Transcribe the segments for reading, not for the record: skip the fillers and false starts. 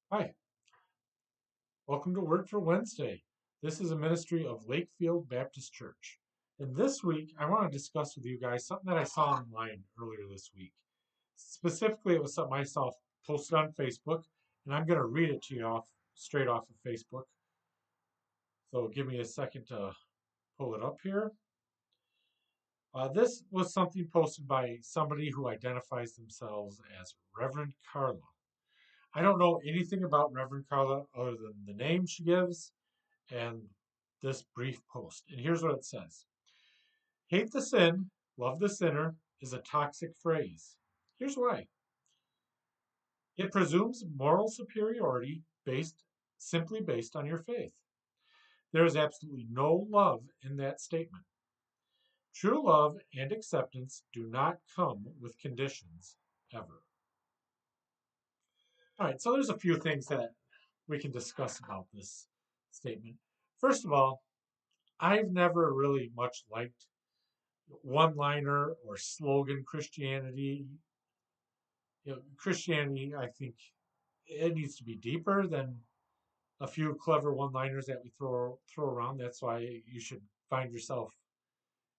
Hi, welcome to Word for Wednesday. This is a ministry of Lakefield Baptist Church. And this week, I want to discuss with you guys something that I saw online earlier this week. Specifically, it was something I saw posted on Facebook, and I'm going to read it to you straight off of Facebook. So give me a second to pull it up here. This was something posted by somebody who identifies themselves as Reverend Carla. I don't know anything about Reverend Carla other than the name she gives and this brief post. And here's what it says: hate the sin, love the sinner is a toxic phrase. Here's why: it presumes moral superiority simply based on your faith. There is absolutely no love in that statement. True love and acceptance do not come with conditions, ever. All right, so there's a few things that we can discuss about this statement. First of all, I've never really much liked one liner or slogan Christianity. Christianity, I think it needs to be deeper than a few clever one liners that we throw around. That's why you should find yourself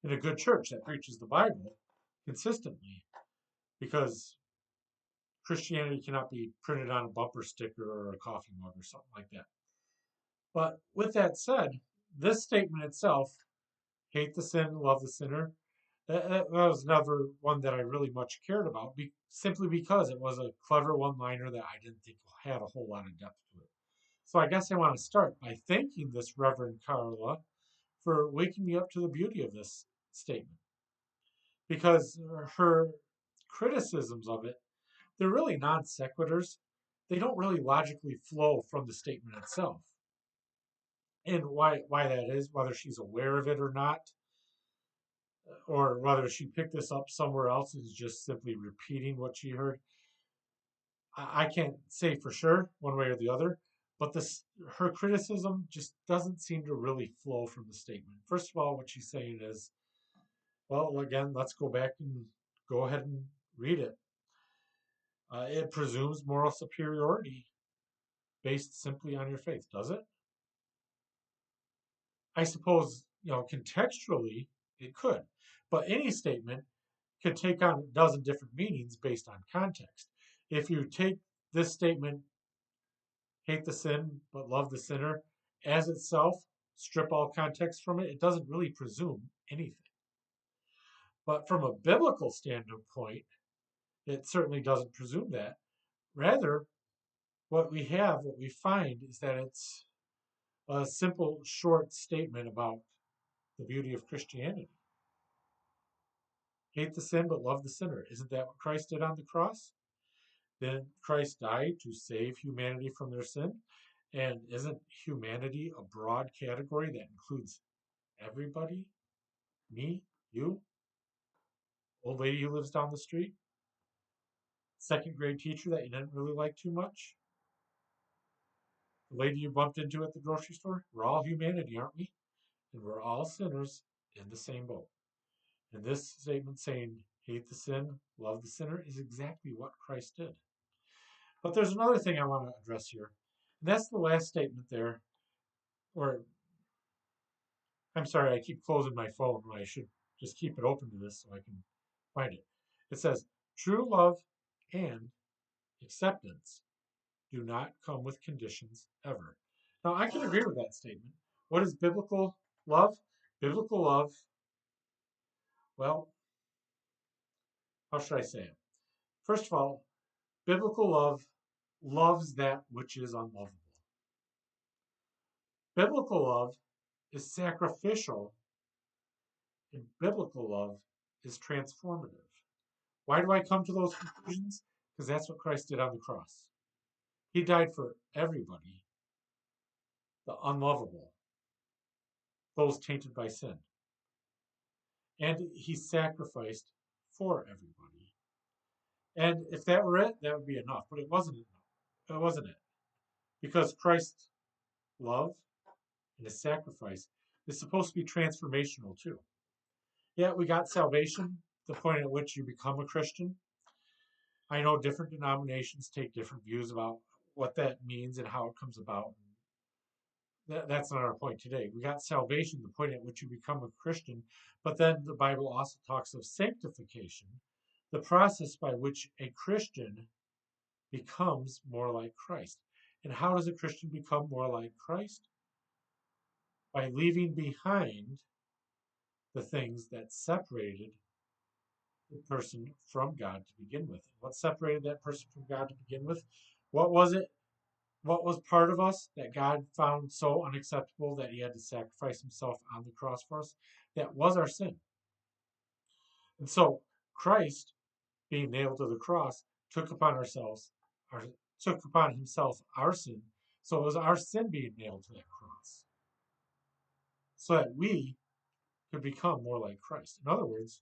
in a good church that preaches the Bible consistently, because Christianity cannot be printed on a bumper sticker or a coffee mug or something like that. But with that said, this statement itself, hate the sin, love the sinner, that was never one that I really much cared about, simply because it was a clever one-liner that I didn't think had a whole lot of depth to it. So I guess I want to start by thanking this Reverend Carla for waking me up to the beauty of this statement, because her criticisms of it, they're really non sequiturs. They don't really logically flow from the statement itself. And why that is, whether she's aware of it or not, or whether she picked this up somewhere else and is just simply repeating what she heard, I can't say for sure one way or the other. But this, her criticism just doesn't seem to really flow from the statement. First of all, what she's saying is, well, again, let's go back and go ahead and read it. It presumes moral superiority based simply on your faith, does it? I suppose, contextually, it could. But any statement could take on a dozen different meanings based on context. If you take this statement, hate the sin but love the sinner, as itself, strip all context from it, it doesn't really presume anything. But from a biblical standpoint, it certainly doesn't presume that. Rather, what we find is that it's a simple, short statement about the beauty of Christianity. Hate the sin but love the sinner. Isn't that what Christ did on the cross? Then Christ died to save humanity from their sin. And isn't humanity a broad category that includes everybody? Me, you, old lady who lives down the street, second grade teacher that you didn't really like too much, the lady you bumped into at the grocery store. We're all humanity, aren't we? And we're all sinners in the same boat. And this statement saying, hate the sin, love the sinner, is exactly what Christ did. But there's another thing I want to address here. And that's the last statement there, or I'm sorry, I keep closing my phone when I should just keep it open to this so I can find it. It says, true love and acceptance do not come with conditions, ever. Now, I can agree with that statement. What is biblical love? Biblical love, well, how should I say it? First of all, biblical love loves that which is unlovable. Biblical love is sacrificial, and biblical love is transformative. Why do I come to those conclusions? Because that's what Christ did on the cross. He died for everybody, the unlovable, those tainted by sin. And he sacrificed for everybody. And if that were it, that would be enough. But it wasn't enough. It wasn't it. Because Christ's love and his sacrifice is supposed to be transformational too. Yeah, we got salvation, the point at which you become a Christian. I know different denominations take different views about what that means and how it comes about. That's not our point today. We got salvation, the point at which you become a Christian, but then the Bible also talks of sanctification, the process by which a Christian becomes more like Christ. And how does a Christian become more like Christ? By leaving behind the things that separated the person from God to begin with. What separated that person from God to begin with? What was it? What was part of us that God found so unacceptable that he had to sacrifice himself on the cross for us? That was our sin. And so Christ, being nailed to the cross, took upon took upon himself our sin. So it was our sin being nailed to that cross. So that we could become more like Christ. In other words,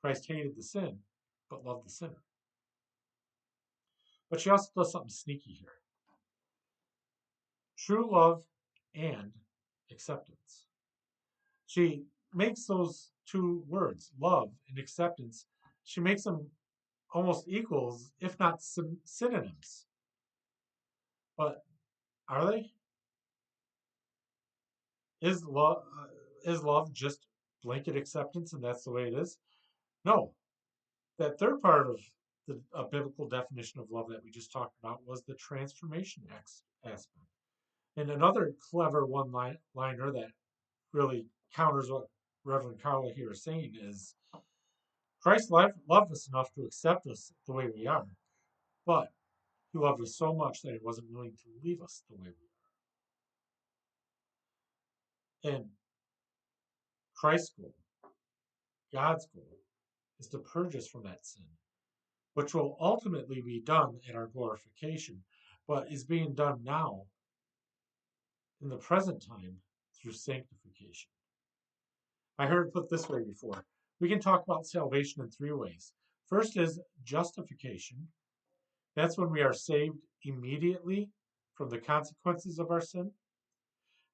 Christ hated the sin, but loved the sinner. But she also does something sneaky here. True love and acceptance. She makes those two words, love and acceptance, she makes them almost equals, if not synonyms. But are they? Is love just blanket acceptance and that's the way it is? No. That third part of a biblical definition of love that we just talked about was the transformation aspect. And another clever one-liner that really counters what Reverend Carla here is saying is Christ loved us enough to accept us the way we are, but he loved us so much that he wasn't willing to leave us the way we are. And Christ's goal, God's goal, is to purge us from that sin, which will ultimately be done at our glorification, but is being done now in the present time through sanctification. I heard it put this way before. We can talk about salvation in three ways. First is justification. That's when we are saved immediately from the consequences of our sin.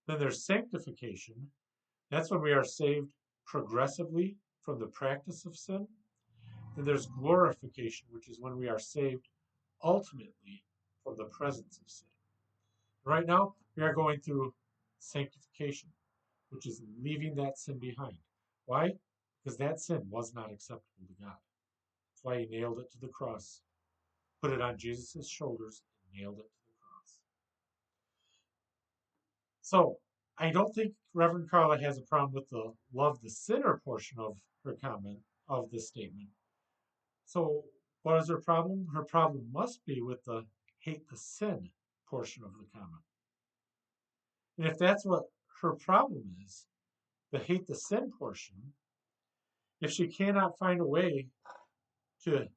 Then there's sanctification. That's when we are saved progressively from the practice of sin. Then there's glorification, which is when we are saved ultimately from the presence of sin. Right now, we are going through sanctification, which is leaving that sin behind. Why? Because that sin was not acceptable to God. That's why he nailed it to the cross, put it on Jesus' shoulders, and nailed it to the cross. So, I don't think Reverend Carla has a problem with the love the sinner portion of her comment, of this statement. So, what is her problem? Her problem must be with the hate the sin portion of the comment. And if that's what her problem is, the hate the sin portion, if she cannot find a way to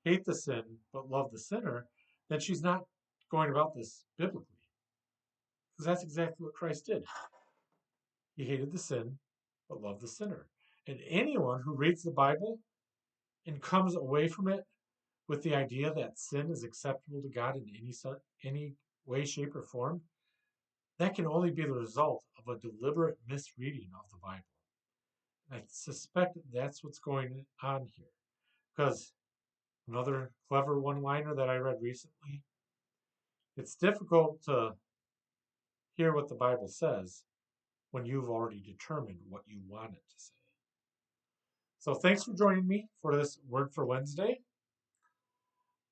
hate the sin but love the sinner, then she's not going about this biblically. Because that's exactly what Christ did. He hated the sin but loved the sinner. And anyone who reads the Bible and comes away from it with the idea that sin is acceptable to God in any way, shape, or form, that can only be the result of a deliberate misreading of the Bible. I suspect that's what's going on here. Because another clever one-liner that I read recently, it's difficult to hear what the Bible says when you've already determined what you want it to say. So thanks for joining me for this Word for Wednesday.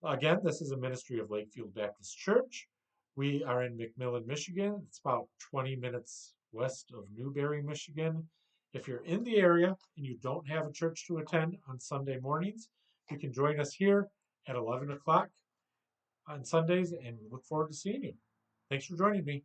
Again, this is a ministry of Lakefield Baptist Church. We are in McMillan, Michigan. It's about 20 minutes west of Newberry, Michigan. If you're in the area and you don't have a church to attend on Sunday mornings, you can join us here at 11 o'clock on Sundays, and we look forward to seeing you. Thanks for joining me.